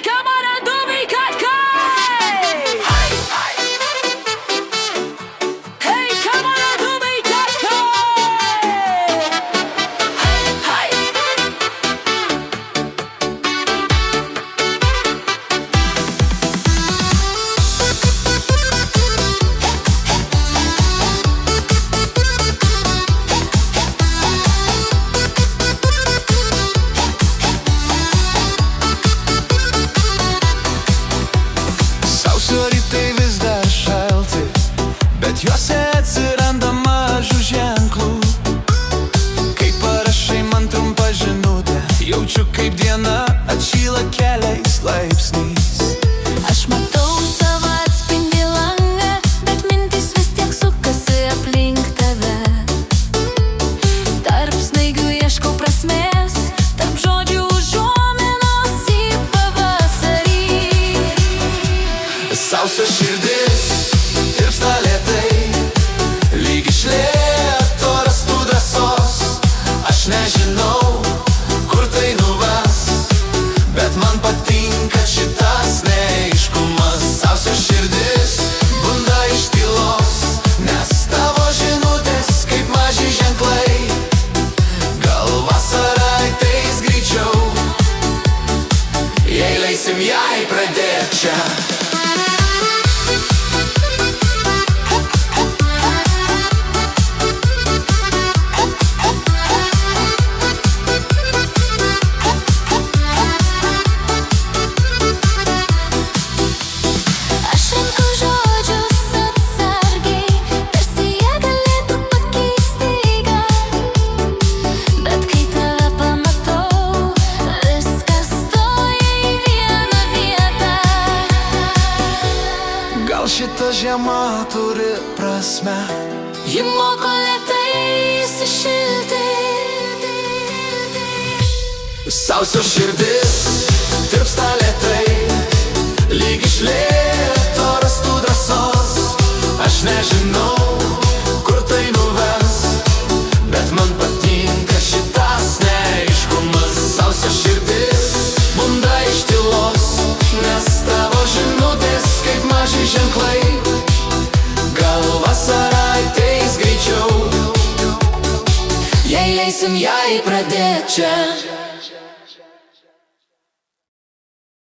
Камарадовий Каткай! Hej, Камарадовий Каткай! Sausio rytai vis dar šalti, bet juose atsiranda mažų ženklų. Kai parašai man trumpą žinutę, jaučiu kaip diena atšyla keliais laipsniais. Aš matau savo atspindį langą, bet mintis vis tiek sukasi aplink tave. Tarp snaigių ieškau prasmės, tarp žodžių užuominos į pavasarį. Sausio širdis tirpsta lėtai, lyg iš lėto rastų drąsos. Aš nežinau, kur tai nuves, bet man patinka šitas neaiškumas. Sausio širdis bunda iš tylos, nes tavo žinutės kaip maži ženklai. Gal vasara ateis greičiau, jei leisim jai pradėt čia. Aš renku žodžius atsargiai, tarsi jie galėtų pakeisti eigą. Bet kai tave pamatau, viskas stoja į vieną vietą. Gal šita žiema turi prasmę? Ji moko lėtai įsišilti. Sausio širdis tirpsta lėtai, lyg iš lėto rastų drąsos. Aš nežinau, kur tai nuves, bet man patinka šitas neaiškumas. Sausio širdis bunda iš tylos, nes tavo žinutės kaip maži ženklai. Gal vasara ateis greičiau, Jei leisim jai pradėt čia.